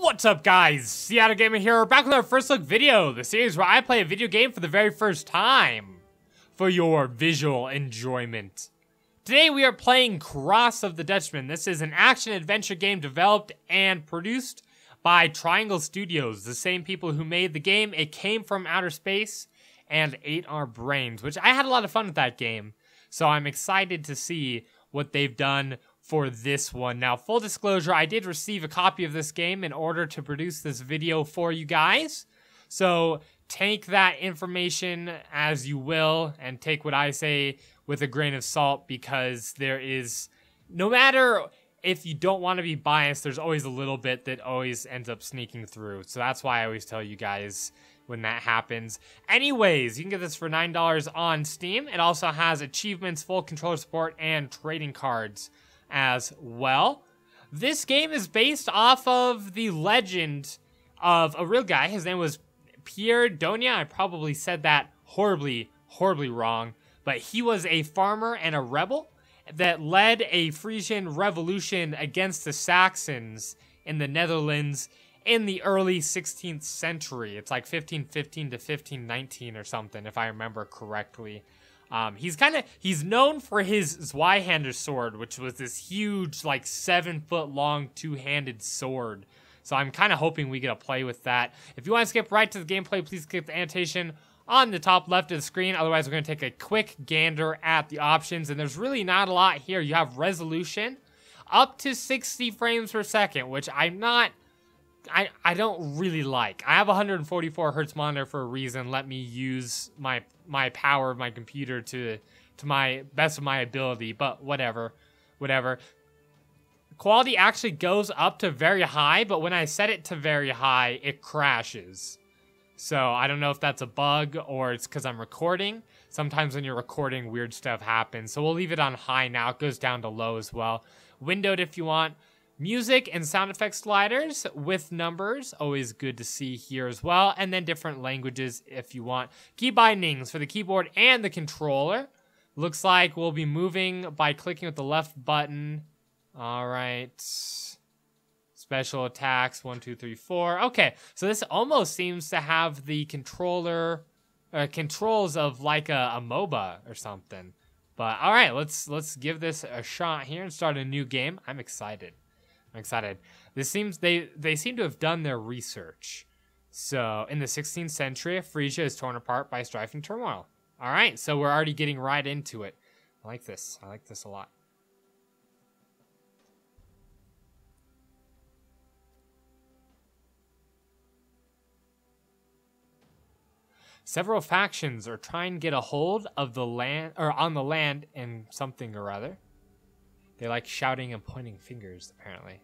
What's up, guys? SeaOtterGamer here. We're back with our first look video, the series where I play a video game for the very first time for your visual enjoyment. Today we are playing Cross of the Dutchman. This is an action-adventure game developed and produced by Triangle Studios, the same people who made the game It Came From Outer Space and Ate Our Brains, which I had a lot of fun with that game, so I'm excited to see what they've done for this one. Now, full disclosure, I did receive a copy of this game in order to produce this video for you guys. So take that information as you will and take what I say with a grain of salt, because there is, no matter if you don't want to be biased, there's always a little bit that always ends up sneaking through. So that's why I always tell you guys when that happens. Anyways, you can get this for $9 on Steam. It also has achievements, full controller support, and trading cards as well. This game is based off of the legend of a real guy. His name was Pier Donia. I probably said that horribly wrong, but he was a farmer and a rebel that led a Frisian revolution against the Saxons in the Netherlands in the early 16th century. It's like 1515 to 1519 or something, if I remember correctly. He's known for his Zweihander sword, which was this huge, like 7-foot long, two-handed sword. So I'm kind of hoping we get to play with that. If you want to skip right to the gameplay, please skip the annotation on the top left of the screen. Otherwise, we're going to take a quick gander at the options. And there's really not a lot here. You have resolution up to 60 frames per second, which I don't really like. I have a 144 hertz monitor for a reason. Let me use my power of my computer to my best of my ability, but whatever. Quality actually goes up to very high, but when I set it to very high, it crashes. So I don't know if that's a bug or it's because I'm recording. Sometimes when you're recording, weird stuff happens. So we'll leave it on high now. It goes down to low as well. Windowed if you want. Music and sound effects sliders with numbers, always good to see here as well. And then different languages if you want. Key bindings for the keyboard and the controller. Looks like we'll be moving by clicking with the left button. All right. Special attacks, 1, 2, 3, 4. Okay, so this almost seems to have the controls of like a MOBA or something. But all right, let's give this a shot here and start a new game. I'm excited. This seems they seem to have done their research. So in the 16th century, Frisia is torn apart by strife and turmoil. All right, so we're already getting right into it. I like this a lot. Several factions are trying to get a hold of the land, or on the land, and something or other. They like shouting and pointing fingers, apparently.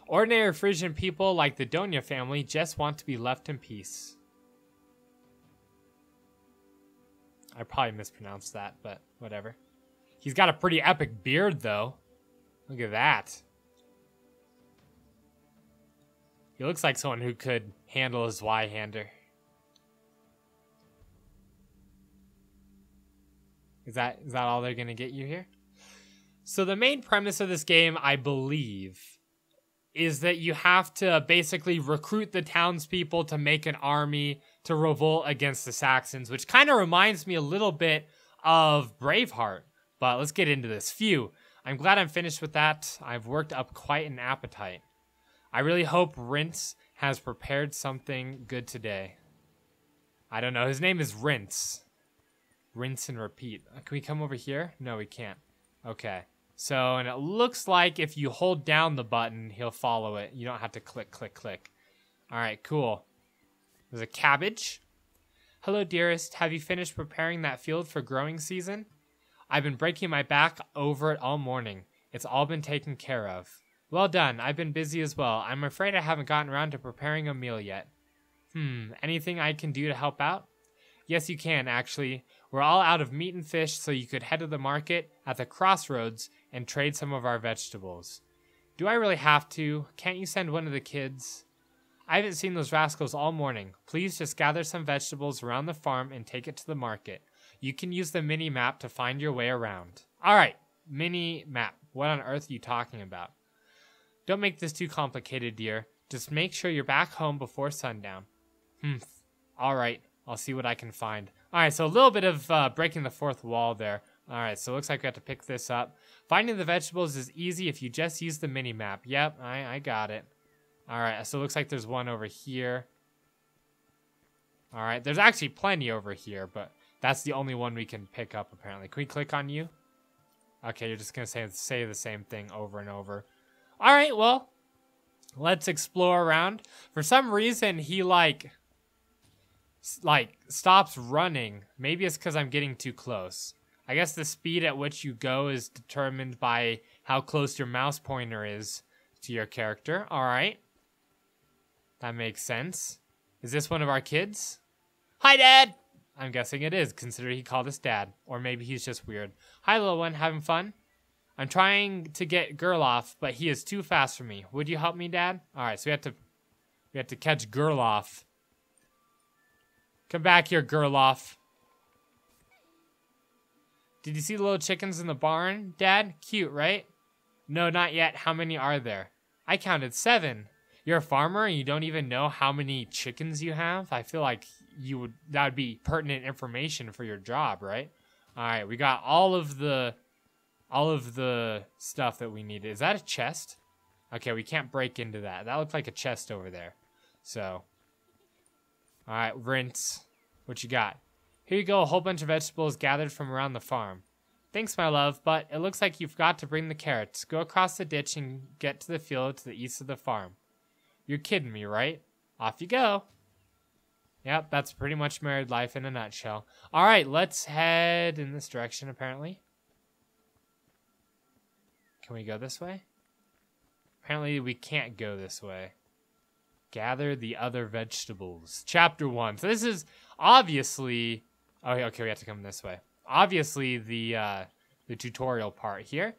Ordinary Frisian people like the Donia family just want to be left in peace. I probably mispronounced that, but whatever. He's got a pretty epic beard, though. Look at that. He looks like someone who could handle a Zweihander. Is that all they're going to get you here? So the main premise of this game, I believe, is that you have to basically recruit the townspeople to make an army to revolt against the Saxons, which kind of reminds me a little bit of Braveheart. But let's get into this. Phew. I'm glad I'm finished with that. I've worked up quite an appetite. I really hope Rince has prepared something good today. I don't know. His name is Rince. Rinse and repeat. Can we come over here? No, we can't. Okay. So, and it looks like if you hold down the button, he'll follow it. You don't have to click. All right, cool. There's a cabbage. Hello, dearest. Have you finished preparing that field for growing season? I've been breaking my back over it all morning. It's all been taken care of. Well done. I've been busy as well. I'm afraid I haven't gotten around to preparing a meal yet. Anything I can do to help out? Yes, you can, actually. We're all out of meat and fish, so you could head to the market at the crossroads and trade some of our vegetables. Do I really have to? Can't you send one of the kids? I haven't seen those rascals all morning. Please just gather some vegetables around the farm and take it to the market. You can use the mini-map to find your way around. All right, mini-map. What on earth are you talking about? Don't make this too complicated, dear. Just make sure you're back home before sundown. Alright, I'll see what I can find. Alright, so a little bit of breaking the fourth wall there. Alright, so it looks like we have to pick this up. Finding the vegetables is easy if you just use the mini-map. Yep, I got it. Alright, so it looks like there's one over here. Alright, there's actually plenty over here, but that's the only one we can pick up, apparently. Can we click on you? Okay, you're just going to say the same thing over and over. Alright, well, let's explore around. For some reason, he, like stops running. Maybe it's because I'm getting too close. I guess the speed at which you go is determined by how close your mouse pointer is to your character. Alright. That makes sense. Is this one of our kids? Hi, Dad! I'm guessing it is, considering he called us Dad. Or maybe he's just weird. Hi, little one. Having fun? I'm trying to get Gerlof, but he is too fast for me. Would you help me, Dad? Alright, so we have to catch Gerlof. Come back here, Gerlof. Did you see the little chickens in the barn, Dad? Cute, right? No, not yet. How many are there? I counted 7. You're a farmer and you don't even know how many chickens you have? I feel like that would be pertinent information for your job, right? Alright, we got all of the stuff that we needed. Is that a chest? Okay, we can't break into that. That looked like a chest over there. So, alright, rinse. What you got? Here you go, a whole bunch of vegetables gathered from around the farm. Thanks, my love, but it looks like you forgot to bring the carrots. Go across the ditch and get to the field to the east of the farm. You're kidding me, right? Off you go. Yep, that's pretty much married life in a nutshell. Alright, let's head in this direction, apparently. Can we go this way? Apparently, we can't go this way. Gather the other vegetables. Chapter 1. So this is obviously... Oh, okay, we have to come this way. Obviously, the tutorial part here.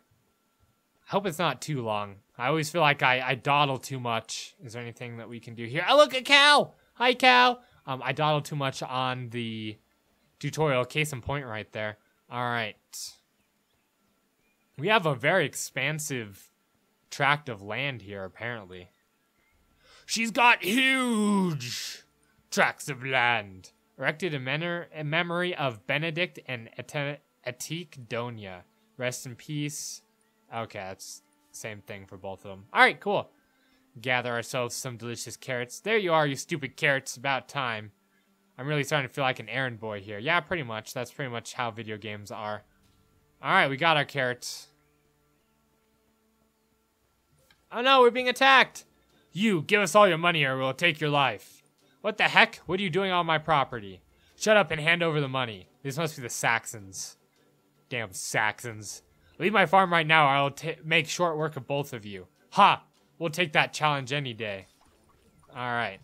I hope it's not too long. I always feel like I dawdle too much. Is there anything that we can do here? Oh, look, a cow! Hi, cow! I dawdle too much on the tutorial. Case in point right there. Alright. We have a very expansive tract of land here, apparently. She's got huge tracts of land. Erected in memory of Benedict and Atik Donia. Rest in peace. Okay, that's the same thing for both of them. Alright, cool. Gather ourselves some delicious carrots. There you are, you stupid carrots. About time. I'm really starting to feel like an errand boy here. Yeah, pretty much. That's pretty much how video games are. Alright, we got our carrots. Oh no, we're being attacked! You, give us all your money or we'll take your life. What the heck? What are you doing on my property? Shut up and hand over the money. This must be the Saxons. Damn Saxons. Leave my farm right now or I'll make short work of both of you. Ha! We'll take that challenge any day. Alright.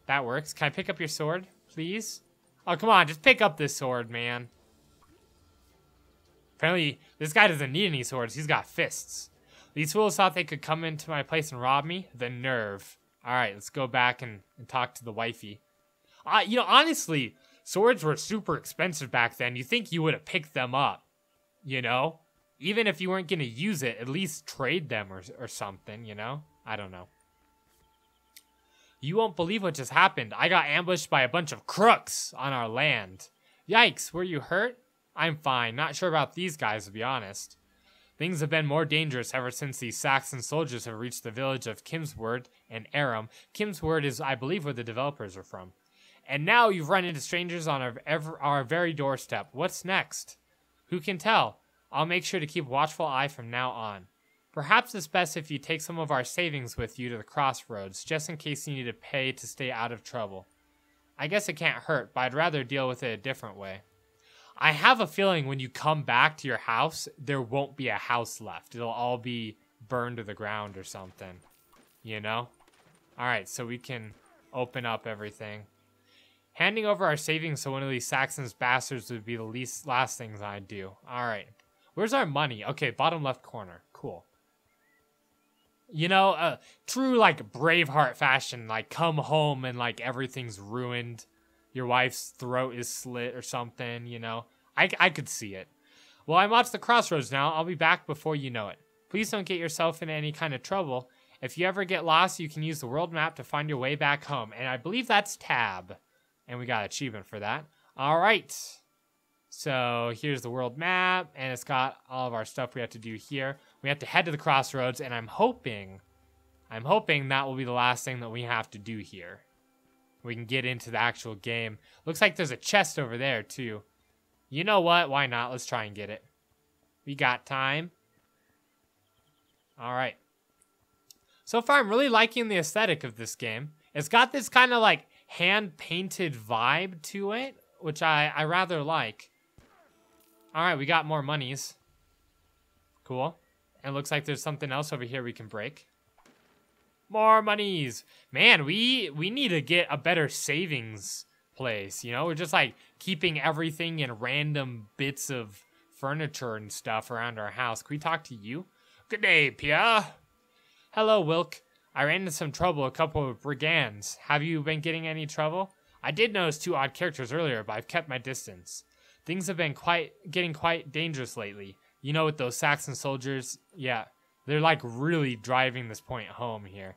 That works. Can I pick up your sword, please? Oh, come on. Just pick up this sword, man. Apparently, this guy doesn't need any swords. He's got fists. These fools thought they could come into my place and rob me? The nerve. Alright, let's go back and talk to the wifey. You know, honestly, swords were super expensive back then. You think you would have picked them up, you know? Even if you weren't going to use it, at least trade them or something, you know? I don't know. You won't believe what just happened. I got ambushed by a bunch of crooks on our land. Yikes, were you hurt? I'm fine. Not sure about these guys, to be honest. Things have been more dangerous ever since these Saxon soldiers have reached the village of Kimsword and Aram. Kimsword is, I believe, where the developers are from. And now you've run into strangers on our very doorstep. What's next? Who can tell? I'll make sure to keep a watchful eye from now on. Perhaps it's best if you take some of our savings with you to the crossroads, just in case you need to pay to stay out of trouble. I guess it can't hurt, but I'd rather deal with it a different way. I have a feeling when you come back to your house, there won't be a house left. It'll all be burned to the ground or something. You know? Alright, so we can open up everything. Handing over our savings to one of these Saxons bastards would be the last things I'd do. Alright. Where's our money? Okay, bottom left corner. Cool. You know, true, like, Braveheart fashion. Like, come home and, like, everything's ruined. Your wife's throat is slit or something, you know. I could see it. Well, I'm off to the crossroads now. I'll be back before you know it. Please don't get yourself into any kind of trouble. If you ever get lost, you can use the world map to find your way back home. And I believe that's tab. And we got an achievement for that. All right. So here's the world map, and it's got all of our stuff we have to do here. We have to head to the crossroads, and I'm hoping that will be the last thing that we have to do here. We can get into the actual game. Looks like there's a chest over there, too. You know what? Why not? Let's try and get it. We got time. All right. So far, I'm really liking the aesthetic of this game. It's got this kind of like hand-painted vibe to it, which I rather like. All right, we got more monies. Cool. And it looks like there's something else over here we can break. More monies. Man, we need to get a better savings place, you know? We're just like keeping everything in random bits of furniture and stuff around our house. Can we talk to you? Good day, Pier. Hello, Wilk. I ran into some trouble with a couple of brigands. Have you been getting any trouble? I did notice 2 odd characters earlier, but I've kept my distance. Things have been getting quite dangerous lately. You know, with those Saxon soldiers, yeah, they're like really driving this point home here.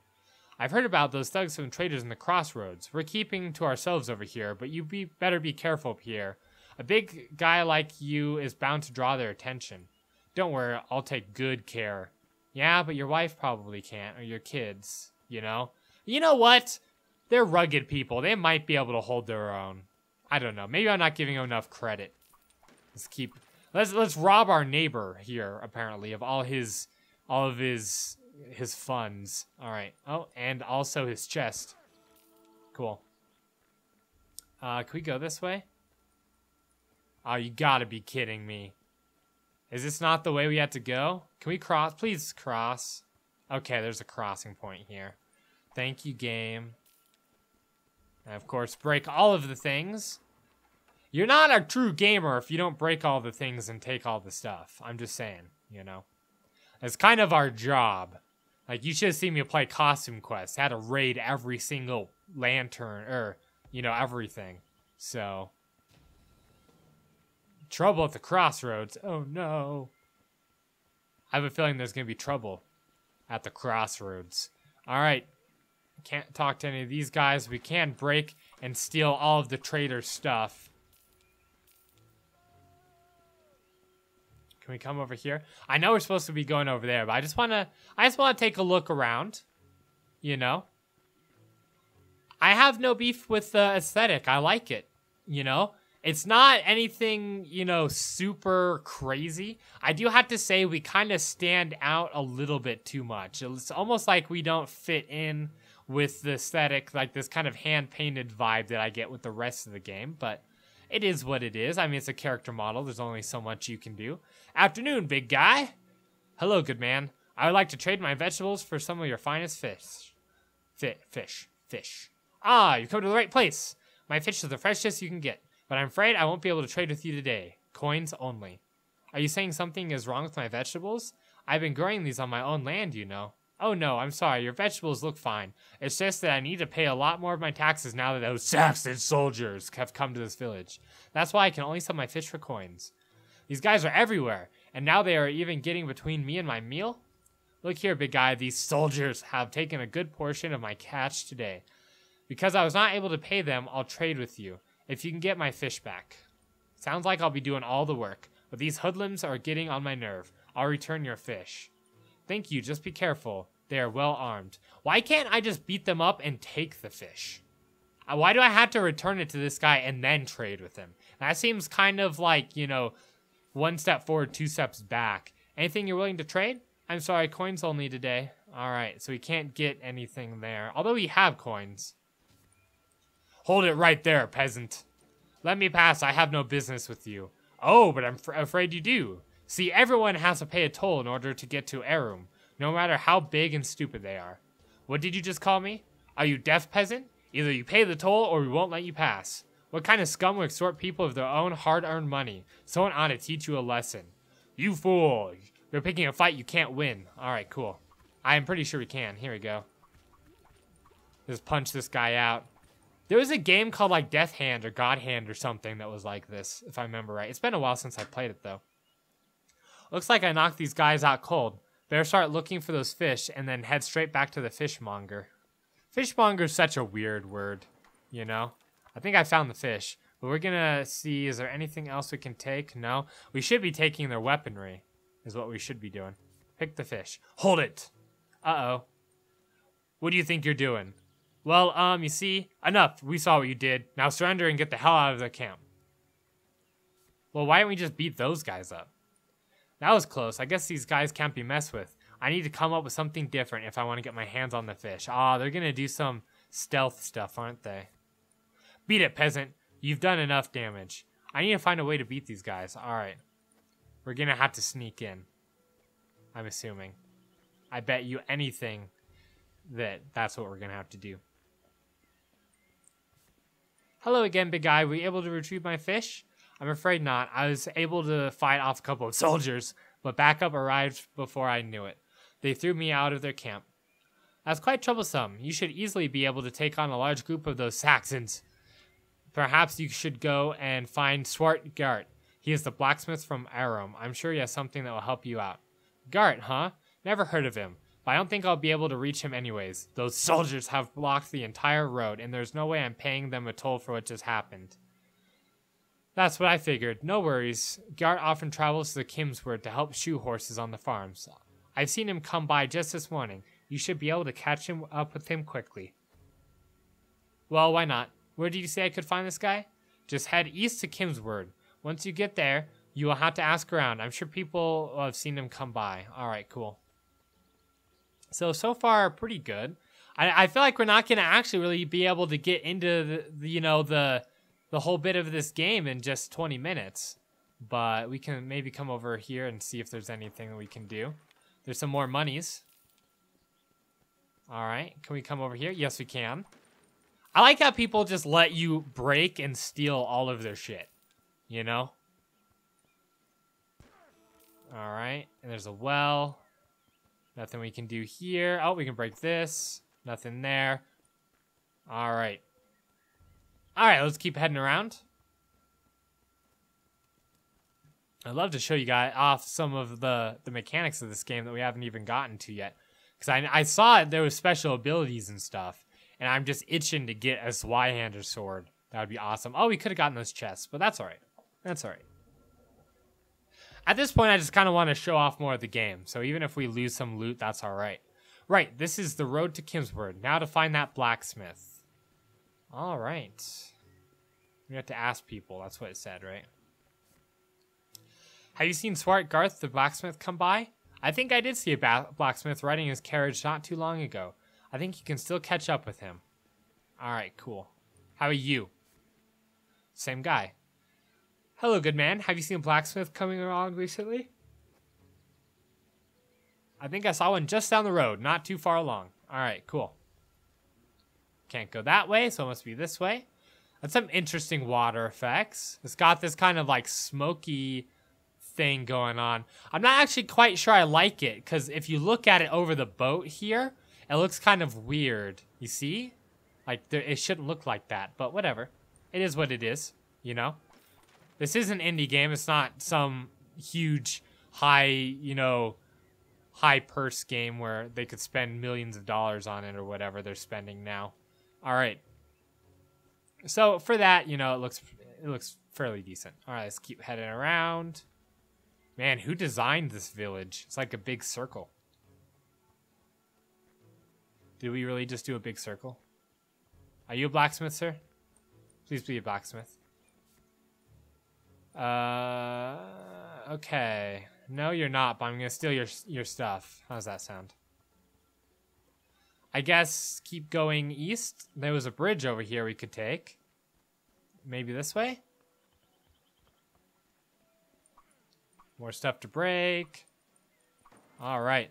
I've heard about those thugs and traders in the crossroads. We're keeping to ourselves over here, but you better be careful, Pierre. A big guy like you is bound to draw their attention. Don't worry, I'll take good care. Yeah, but your wife probably can't, or your kids, you know? You know what? They're rugged people. They might be able to hold their own. I don't know. Maybe I'm not giving them enough credit. Let's rob our neighbor here, apparently, of all of his funds. All right. Oh, and also his chest. Cool. Can we go this way? Oh, you gotta be kidding me. Is this not the way we had to go? Can we cross? Please cross. Okay, there's a crossing point here. Thank you, game. And of course, break all of the things. You're not a true gamer if you don't break all the things and take all the stuff. I'm just saying, you know. It's kind of our job. Like, you should have seen me play Costume Quest. I had to raid every single lantern, or, you know, everything. So. Trouble at the crossroads. Oh, no. I have a feeling there's going to be trouble at the crossroads. All right. Can't talk to any of these guys. We can break and steal all of the trader's stuff. Can we come over here? I know we're supposed to be going over there, but I just want to take a look around. You know? I have no beef with the aesthetic. I like it. You know? It's not anything, you know, super crazy. I do have to say we kind of stand out a little bit too much. It's almost like we don't fit in with the aesthetic, like this kind of hand-painted vibe that I get with the rest of the game, but it is what it is. I mean, it's a character model. There's only so much you can do. Afternoon, big guy. Hello, good man. I would like to trade my vegetables for some of your finest fish. Fish. Ah, you've come to the right place. My fish is the freshest you can get, but I'm afraid I won't be able to trade with you today. Coins only. Are you saying something is wrong with my vegetables? I've been growing these on my own land, you know. Oh no, I'm sorry, your vegetables look fine. It's just that I need to pay a lot more of my taxes now that those Saxon soldiers have come to this village. That's why I can only sell my fish for coins. These guys are everywhere, and now they are even getting between me and my meal? Look here, big guy, these soldiers have taken a good portion of my catch today. Because I was not able to pay them, I'll trade with you, if you can get my fish back. Sounds like I'll be doing all the work, but these hoodlums are getting on my nerve. I'll return your fish. Thank you, just be careful. They are well armed. Why can't I just beat them up and take the fish? Why do I have to return it to this guy and then trade with him? That seems kind of like, you know, 1 step forward, 2 steps back. Anything you're willing to trade? I'm sorry, coins only today. Alright, so we can't get anything there. Although we have coins. Hold it right there, peasant. Let me pass, I have no business with you. Oh, but I'm afraid you do. See, everyone has to pay a toll in order to get to Arum, no matter how big and stupid they are. What did you just call me? Are you deaf, peasant? Either you pay the toll or we won't let you pass. What kind of scum will extort people of their own hard-earned money? Someone ought to teach you a lesson. You fool! You're picking a fight you can't win. Alright, cool. I am pretty sure we can. Here we go. Just punch this guy out. There was a game called like Death Hand or God Hand or something that was like this, if I remember right. It's been a while since I played it, though. Looks like I knocked these guys out cold. Better start looking for those fish and then head straight back to the fishmonger. Fishmonger is such a weird word, you know? I think I found the fish, but we're gonna see, is there anything else we can take? No. We should be taking their weaponry, is what we should be doing. Pick the fish. Hold it! Uh-oh. What do you think you're doing? Well, you see, enough. We saw what you did. Now surrender and get the hell out of the camp. Well, why don't we just beat those guys up? That was close. I guess these guys can't be messed with. I need to come up with something different if I want to get my hands on the fish. Ah, they're going to do some stealth stuff, aren't they? Beat it, peasant. You've done enough damage. I need to find a way to beat these guys. All right. We're going to have to sneak in. I'm assuming. I bet you anything that's what we're going to have to do. Hello again, big guy. Were you able to retrieve my fish? I'm afraid not. I was able to fight off a couple of soldiers, but backup arrived before I knew it. They threw me out of their camp. That's quite troublesome. You should easily be able to take on a large group of those Saxons. Perhaps you should go and find Swart Gart. He is the blacksmith from Arum. I'm sure he has something that will help you out. Gart, huh? Never heard of him, but I don't think I'll be able to reach him anyways. Those soldiers have blocked the entire road, and there's no way I'm paying them a toll for what just happened. That's what I figured. No worries. Gart often travels to the Kimsword to help shoe horses on the farms. I've seen him come by just this morning. You should be able to catch him up with him quickly. Well, why not? Where did you say I could find this guy? Just head east to Kimsword. Once you get there, you will have to ask around. I'm sure people have seen him come by. Alright, cool. So far, pretty good. I feel like we're not going to actually really be able to get into the whole bit of this game in just 20 minutes. But we can maybe come over here and see if there's anything that we can do. There's some more monies. Alright, can we come over here? Yes, we can. I like how people just let you break and steal all of their shit. You know? Alright, and there's a well. Nothing we can do here. Oh, we can break this. Nothing there. Alright. Alright, let's keep heading around. I'd love to show you guys off some of the mechanics of this game that we haven't even gotten to yet. Because I saw there was special abilities and stuff. And I'm just itching to get a Zweihander sword. That would be awesome. Oh, we could have gotten those chests, but that's alright. That's alright. At this point, I just kind of want to show off more of the game. So even if we lose some loot, that's alright. Right, this is the road to Kimsword. Now to find that blacksmith. Alright. We have to ask people. That's what it said, right? Have you seen Swart Garth, the blacksmith, come by? I think I did see a blacksmith riding his carriage not too long ago. I think you can still catch up with him. Alright, cool. How are you? Same guy. Hello, good man. Have you seen a blacksmith coming along recently? I think I saw one just down the road, not too far along. Alright, cool. Can't go that way, so it must be this way. That's some interesting water effects. It's got this kind of like smoky thing going on. I'm not actually quite sure I like it, because if you look at it over the boat here, it looks kind of weird. You see? Like, it shouldn't look like that, but whatever. It is what it is, you know? This is an indie game. It's not some huge, high purse game where they could spend millions of dollars on it or whatever they're spending now. All right. So for that, it looks fairly decent. All right, let's keep heading around. Man, who designed this village? It's like a big circle. Did we really just do a big circle? Are you a blacksmith, sir? Please be a blacksmith. Okay. No, you're not, but I'm gonna steal your stuff. How does that sound? I guess keep going east. There was a bridge over here we could take. Maybe this way? More stuff to break. Alright.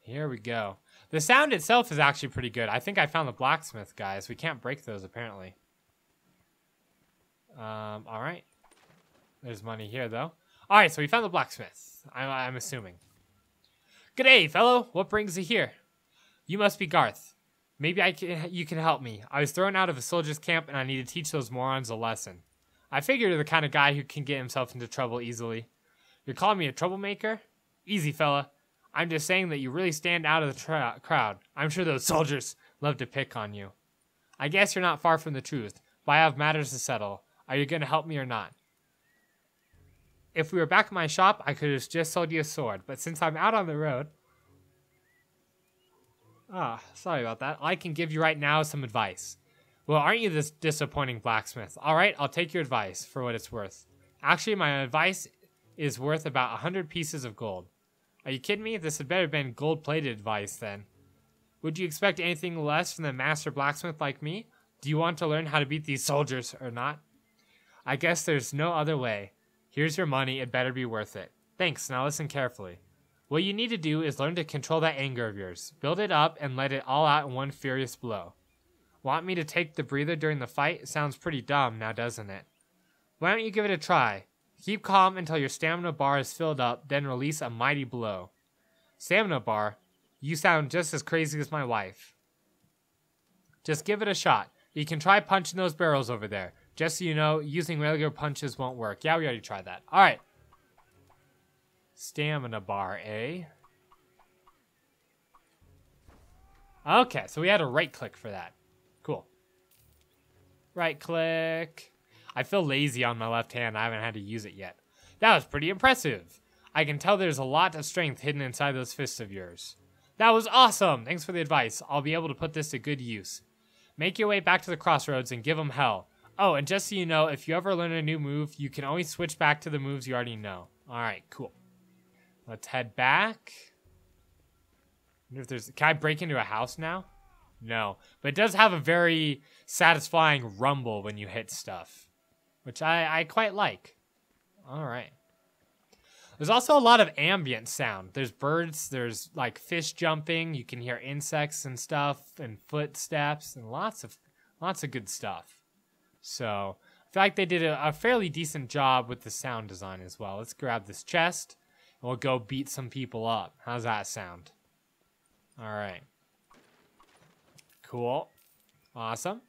Here we go. The sound itself is actually pretty good. I think I found the blacksmith, guys. We can't break those, apparently. Alright. There's money here, though. Alright, so we found the blacksmith. I'm assuming. G'day, fellow. What brings you here? You must be Garth. Maybe you can help me. I was thrown out of a soldier's camp, and I need to teach those morons a lesson. I figure you're the kind of guy who can get himself into trouble easily. You're calling me a troublemaker? Easy, fella. I'm just saying that you really stand out of the crowd. I'm sure those soldiers love to pick on you. I guess you're not far from the truth, but I have matters to settle. Are you going to help me or not? If we were back at my shop, I could have just sold you a sword, but since I'm out on the road... sorry about that. I can give you right now some advice. Well, aren't you this disappointing blacksmith? Alright, I'll take your advice for what it's worth. Actually, my advice is worth about 100 pieces of gold. Are you kidding me? This had better have been gold-plated advice then. Would you expect anything less from the master blacksmith like me? Do you want to learn how to beat these soldiers or not? I guess there's no other way. Here's your money, it better be worth it. Thanks, now listen carefully. What you need to do is learn to control that anger of yours. Build it up and let it all out in one furious blow. Want me to take the breather during the fight? Sounds pretty dumb now, doesn't it? Why don't you give it a try? Keep calm until your stamina bar is filled up, then release a mighty blow. Stamina bar? You sound just as crazy as my wife. Just give it a shot. You can try punching those barrels over there. Just so you know, using regular punches won't work. Yeah, we already tried that. Alright. Stamina bar, eh? Okay, so we had a right click for that. Cool. Right click. I feel lazy on my left hand. I haven't had to use it yet. That was pretty impressive. I can tell there's a lot of strength hidden inside those fists of yours. That was awesome. Thanks for the advice. I'll be able to put this to good use. Make your way back to the crossroads and give them hell. Oh, and just so you know, if you ever learn a new move, you can always switch back to the moves you already know. Alright, cool. Let's head back. I wonder if there's... Can I break into a house now? No. But it does have a very satisfying rumble when you hit stuff, which I quite like. Alright. There's also a lot of ambient sound. There's birds, there's like fish jumping, you can hear insects and stuff, and footsteps, and lots of good stuff. So, I feel like they did a fairly decent job with the sound design as well. Let's grab this chest, and we'll go beat some people up. How's that sound? Alright. Cool. Awesome.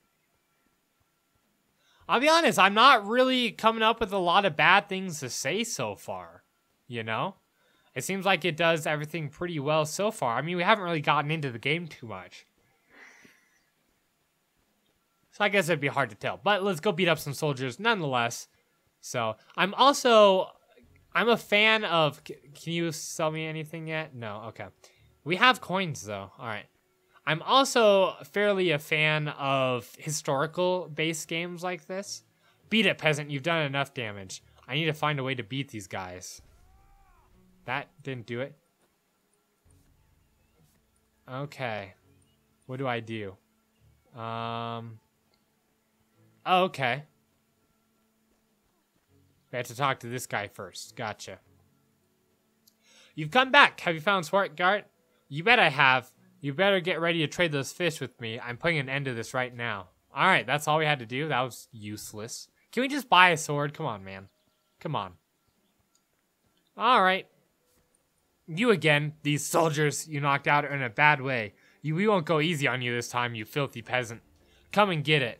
I'll be honest, I'm not really coming up with a lot of bad things to say so far. You know? It seems like it does everything pretty well so far. I mean, we haven't really gotten into the game too much. So I guess it'd be hard to tell. But let's go beat up some soldiers nonetheless. So, I'm a fan of... Can you sell me anything yet? No, okay. We have coins though. Alright. I'm also fairly a fan of historical-based games like this. Beat it, peasant. You've done enough damage. I need to find a way to beat these guys. That didn't do it. Okay. What do I do? Oh, okay. We have to talk to this guy first. Gotcha. You've come back. Have you found Swartgart? You bet I have. You better get ready to trade those fish with me. I'm putting an end to this right now. Alright, that's all we had to do. That was useless. Can we just buy a sword? Come on, man. Come on. Alright. You again. These soldiers you knocked out are in a bad way. We won't go easy on you this time, you filthy peasant. Come and get it.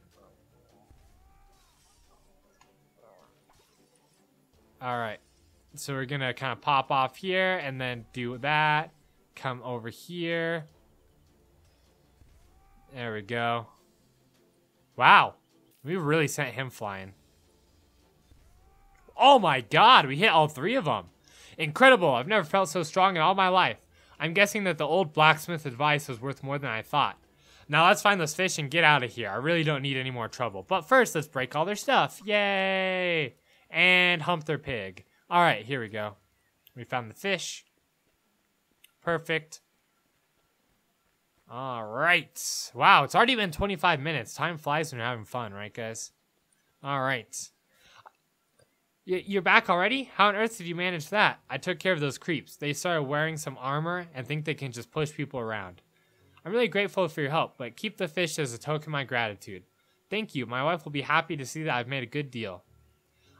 Alright. So we're gonna kind of pop off here and then do that. Come over here. There we go. Wow. We really sent him flying. Oh my god, we hit all three of them. Incredible. I've never felt so strong in all my life. I'm guessing that the old blacksmith advice was worth more than I thought. Now let's find those fish and get out of here. I really don't need any more trouble. But first, let's break all their stuff. Yay! And hump their pig. Alright, here we go. We found the fish. Perfect. Alright. Wow, it's already been 25 minutes. Time flies when you're having fun, right, guys? Alright. You're back already? How on earth did you manage that? I took care of those creeps. They started wearing some armor and think they can just push people around. I'm really grateful for your help, but keep the fish as a token of my gratitude. Thank you. My wife will be happy to see that I've made a good deal.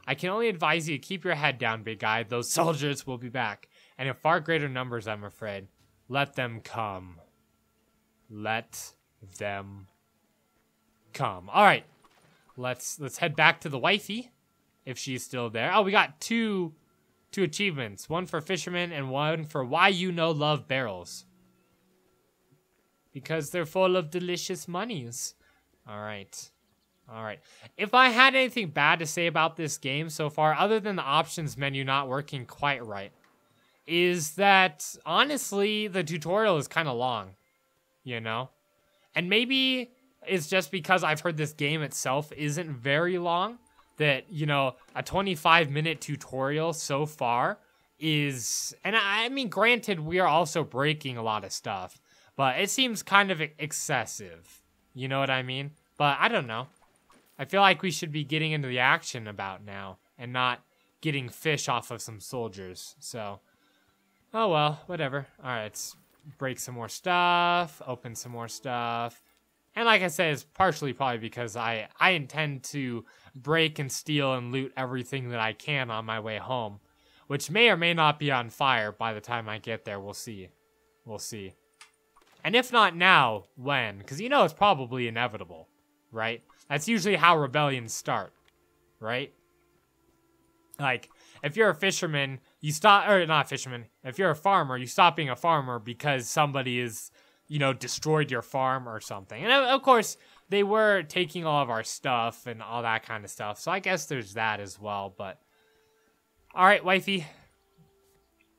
I can only advise you to keep your head down, big guy. Those soldiers will be back, and in far greater numbers, I'm afraid. Let them come. Let them come. All right, let's head back to the wifey, if she's still there. Oh, we got two 2 achievements. 1 for fishermen and 1 for why you know love barrels. Because they're full of delicious monies. Alright. Alright. If I had anything bad to say about this game so far, other than the options menu not working quite right, is that, honestly, the tutorial is kind of long. You know? And maybe it's just because I've heard this game itself isn't very long, that, you know, a 25-minute tutorial so far is... And I mean, granted, we are also breaking a lot of stuff, but it seems kind of excessive. You know what I mean? But I don't know. I feel like we should be getting into the action about now and not getting fish off of some soldiers. So, oh well, whatever. All right, let's break some more stuff, open some more stuff. And like I said, it's partially probably because I intend to break and steal and loot everything that I can on my way home, which may or may not be on fire by the time I get there. We'll see. We'll see. And if not now, when? Because you know it's probably inevitable, right? That's usually how rebellions start, right? Like, if you're a fisherman, you stop, or not a fisherman, if you're a farmer, you stop being a farmer because somebody is, you know, destroyed your farm or something. And of course, they were taking all of our stuff and all that kind of stuff. So I guess there's that as well, but... Alright, wifey.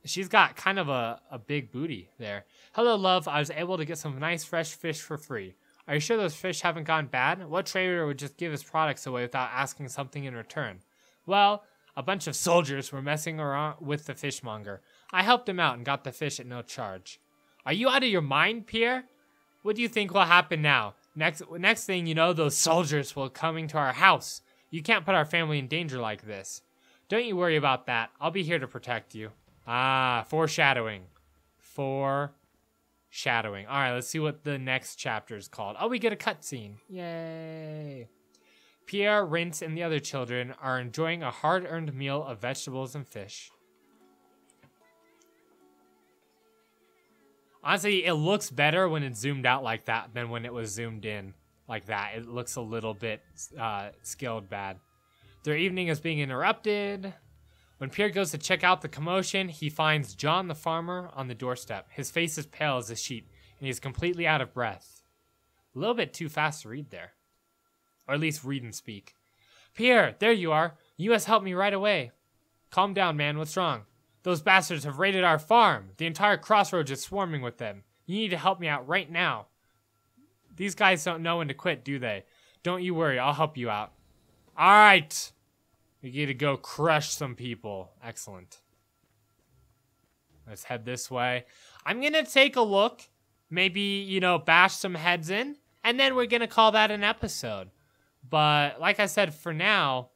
She's got kind of a big booty there. Hello, love. I was able to get some nice fresh fish for free. Are you sure those fish haven't gone bad? What trader would just give his products away without asking something in return? Well, a bunch of soldiers were messing around with the fishmonger. I helped him out and got the fish at no charge. Are you out of your mind, Pierre? What do you think will happen now? Next thing you know, those soldiers will coming to our house. You can't put our family in danger like this. Don't you worry about that. I'll be here to protect you. Ah, foreshadowing. Foreshadowing. All right, let's see what the next chapter is called. Oh, we get a cutscene. Yay. Pierre, Rince, and the other children are enjoying a hard-earned meal of vegetables and fish. Honestly, it looks better when it's zoomed out like that than when it was zoomed in like that. It looks a little bit scaled bad. Their evening is being interrupted. When Pierre goes to check out the commotion, he finds John the farmer on the doorstep. His face is pale as a sheet, and he is completely out of breath. A little bit too fast to read there. Or at least read and speak. Pierre, there you are. You must help me right away. Calm down, man. What's wrong? Those bastards have raided our farm. The entire crossroads is swarming with them. You need to help me out right now. These guys don't know when to quit, do they? Don't you worry. I'll help you out. All right. We get to go crush some people. Excellent. Let's head this way. I'm going to take a look. Maybe, you know, bash some heads in. And then we're going to call that an episode. But like I said, for now,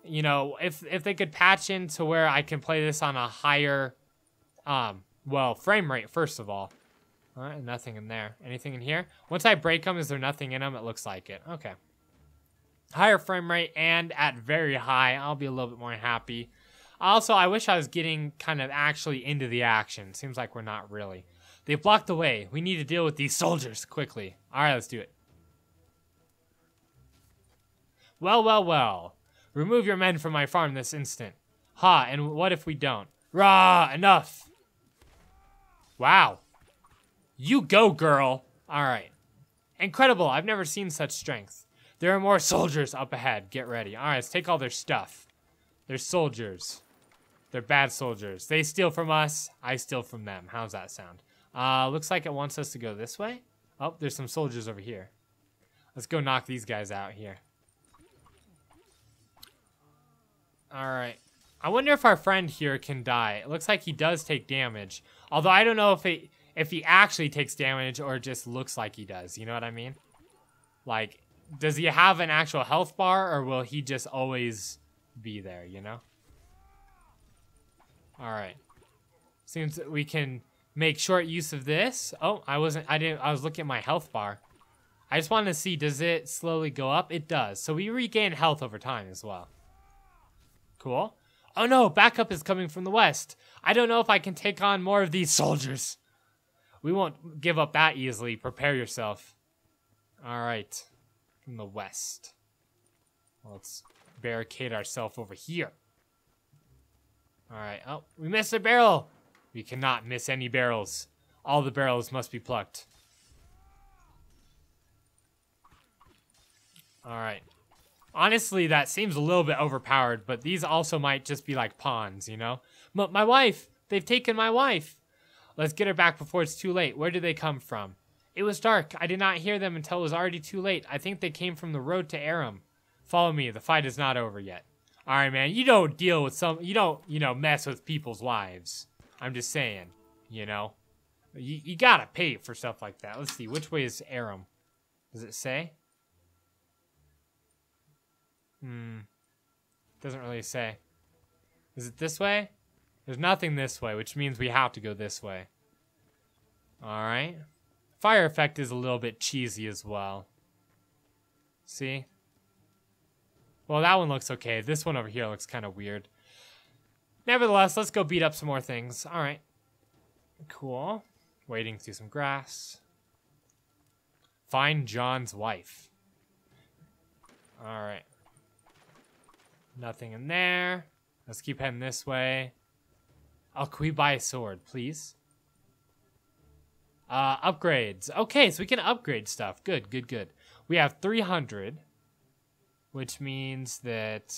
you know, if they could patch in to where I can play this on a higher, well, frame rate, first of all. All right, nothing in there. Anything in here? Once I break them, is there nothing in them? It looks like it. Okay. Higher frame rate and at very high, I'll be a little bit more happy. Also, I wish I was getting kind of actually into the action. Seems like we're not really. They've blocked the way. We need to deal with these soldiers quickly. All right, let's do it. Well, well, well. Remove your men from my farm this instant. Ha, and what if we don't? Rah, enough. Wow. You go, girl. All right. Incredible, I've never seen such strength. There are more soldiers up ahead. Get ready. All right, let's take all their stuff. They're soldiers. They're bad soldiers. They steal from us. I steal from them. How's that sound? Looks like it wants us to go this way. Oh, there's some soldiers over here. Let's go knock these guys out here. All right. I wonder if our friend here can die. It looks like he does take damage. Although I don't know if he actually takes damage or just looks like he does. You know what I mean? Like, does he have an actual health bar or will he just always be there, you know? All right. Seems that we can make short use of this. Oh, I was looking at my health bar. I just wanted to see, does it slowly go up? It does. So we regain health over time as well. Cool. Oh no, backup is coming from the west. I don't know if I can take on more of these soldiers. We won't give up that easily. Prepare yourself. All right. From the west. Let's barricade ourselves over here. Alright. Oh, we missed a barrel. We cannot miss any barrels. All the barrels must be plucked. Alright. Honestly, that seems a little bit overpowered, but these also might just be like pawns, you know? My wife! They've taken my wife! Let's get her back before it's too late. Where did they come from? It was dark. I did not hear them until it was already too late. I think they came from the road to Aram. Follow me. The fight is not over yet. Alright, man. You don't deal with you don't, mess with people's wives. I'm just saying, you know? You gotta pay for stuff like that. Let's see. Which way is Aram? Does it say? Doesn't really say. Is it this way? There's nothing this way, which means we have to go this way. Alright. Fire effect is a little bit cheesy as well. See? Well, that one looks okay. This one over here looks kind of weird. Nevertheless, let's go beat up some more things. Alright. Cool. Wading through some grass. Find John's wife. Alright. Nothing in there. Let's keep heading this way. Oh, can we buy a sword, please? Upgrades. Okay, so we can upgrade stuff. Good, good, good. We have 300. Which means that...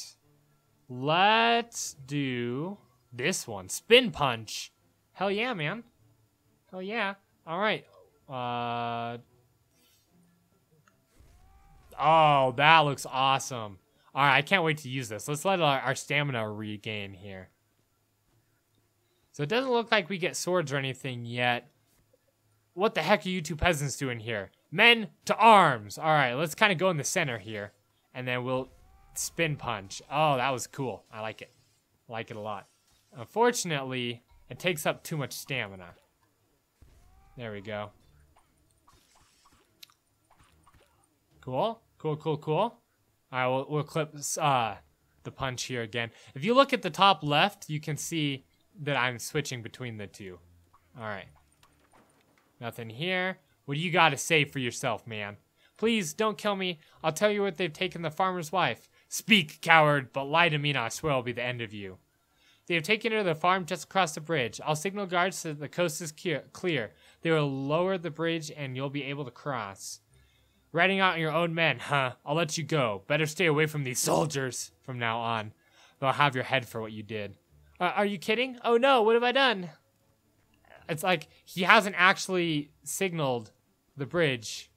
let's do this one. Spin punch. Hell yeah, man. Hell yeah. Alright. Oh, that looks awesome. Alright, I can't wait to use this. Let's let our stamina regain here. So it doesn't look like we get swords or anything yet. What the heck are you two peasants doing here? Men to arms! Alright, let's kind of go in the center here. And then we'll spin punch. Oh, that was cool. I like it. I like it a lot. Unfortunately, it takes up too much stamina. There we go. Cool. Cool, cool, cool. Alright, we'll clip the punch here again. If you look at the top left, you can see that I'm switching between the two. Alright. Nothing here. What do you got to say for yourself, man? Please, don't kill me. I'll tell you what they've taken the farmer's wife. Speak, coward, but lie to me and I swear it'll be the end of you. They have taken her to the farm just across the bridge. I'll signal guards so that the coast is clear. They will lower the bridge and you'll be able to cross. Riding out on your own men, huh? I'll let you go. Better stay away from these soldiers from now on. They'll have your head for what you did. Are you kidding? Oh no, what have I done? It's like he hasn't actually signaled the bridge,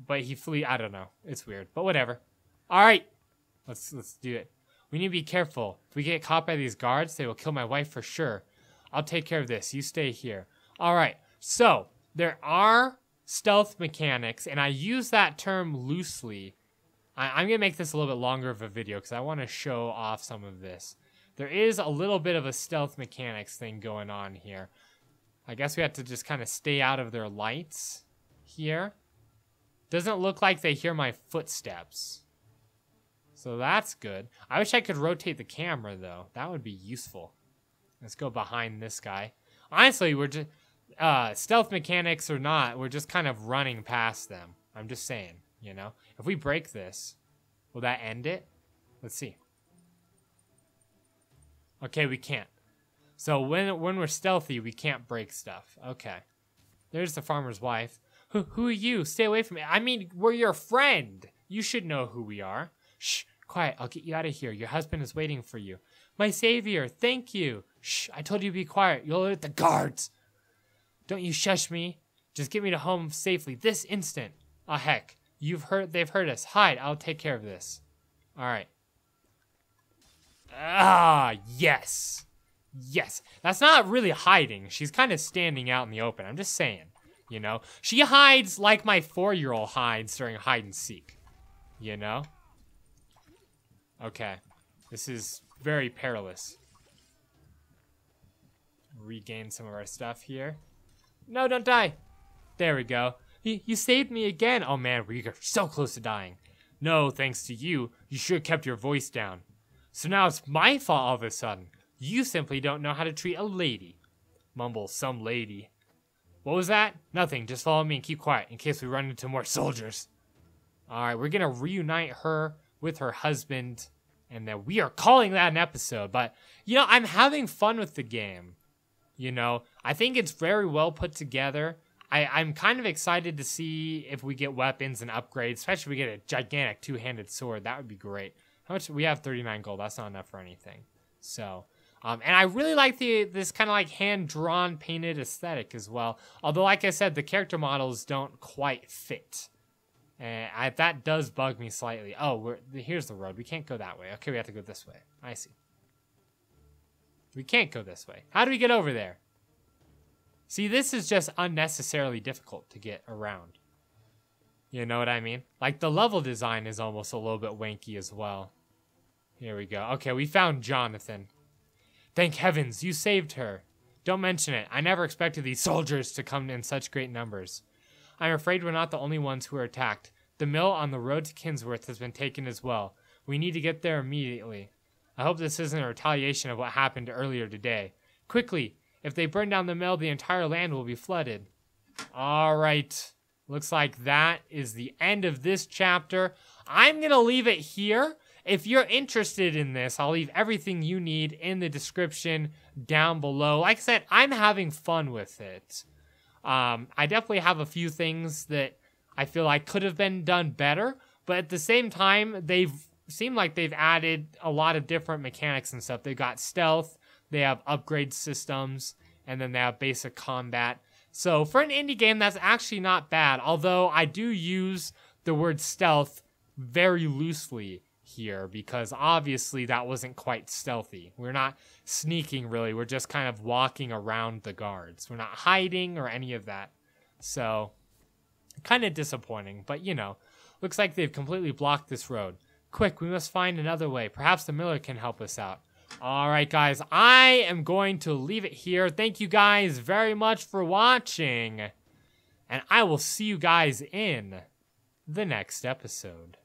but he flew. I don't know. It's weird, but whatever. All right, let's do it. We need to be careful. If we get caught by these guards, they will kill my wife for sure. I'll take care of this. You stay here. All right. So there are stealth mechanics, and I use that term loosely. I'm gonna make this a little bit longer of a video because I want to show off some of this. There is a little bit of a stealth mechanics thing going on here. I guess we have to just kind of stay out of their lights here. Doesn't look like they hear my footsteps. So that's good. I wish I could rotate the camera, though. That would be useful. Let's go behind this guy. Honestly, we're just... stealth mechanics or not, we're just kind of running past them. I'm just saying, you know? If we break this, will that end it? Let's see. Okay, we can't. So when we're stealthy, we can't break stuff. Okay. There's the farmer's wife. Who are you? Stay away from me. I mean, we're your friend. You should know who we are. Shh, quiet. I'll get you out of here. Your husband is waiting for you. My savior, thank you. Shh, I told you to be quiet. You'll alert the guards. Don't you shush me. Just get me to home safely this instant. Oh, heck. They've heard us. Hide. I'll take care of this. All right. Ah, yes. Yes. That's not really hiding. She's kind of standing out in the open. I'm just saying, you know. She hides like my 4-year-old hides during hide and seek, you know. Okay. This is very perilous. Regain some of our stuff here. No, don't die. There we go. You saved me again. Oh, man, we are so close to dying. No, thanks to you. You should have kept your voice down. So now it's my fault all of a sudden. You simply don't know how to treat a lady. Mumble, some lady. What was that? Nothing. Just follow me and keep quiet in case we run into more soldiers. All right, we're going to reunite her with her husband And then we are calling that an episode. But, you know, I'm having fun with the game. You know, I think it's very well put together. I'm kind of excited to see if we get weapons and upgrades, especially if we get a gigantic two-handed sword. That would be great. How much? We have 39 gold. That's not enough for anything. So, and I really like this kind of like hand-drawn, painted aesthetic as well. Although, like I said, the character models don't quite fit. And that does bug me slightly. Oh, here's the road. We can't go that way. Okay, we have to go this way. I see. We can't go this way. How do we get over there? See, this is just unnecessarily difficult to get around. You know what I mean? Like, the level design is almost a little bit wanky as well. Here we go. Okay, we found Jonathan. Thank heavens, you saved her. Don't mention it. I never expected these soldiers to come in such great numbers. I'm afraid we're not the only ones who are attacked. The mill on the road to Kinsworth has been taken as well. We need to get there immediately. I hope this isn't a retaliation of what happened earlier today. Quickly! If they burn down the mill, the entire land will be flooded. Alright. Looks like that is the end of this chapter. I'm going to leave it here. If you're interested in this, I'll leave everything you need in the description down below. Like I said, I'm having fun with it. I definitely have a few things that I feel like could have been done better. But at the same time, they've seemed like they've added a lot of different mechanics and stuff. They've got stealth. They have upgrade systems, and then they have basic combat. So for an indie game, that's actually not bad, although I do use the word stealth very loosely here, because obviously that wasn't quite stealthy. We're not sneaking, really. We're just kind of walking around the guards. We're not hiding or any of that. So, kind of disappointing, but you know, looks like they've completely blocked this road. Quick, we must find another way. Perhaps the miller can help us out. Alright guys, I am going to leave it here. Thank you guys very much for watching. And I will see you guys in the next episode.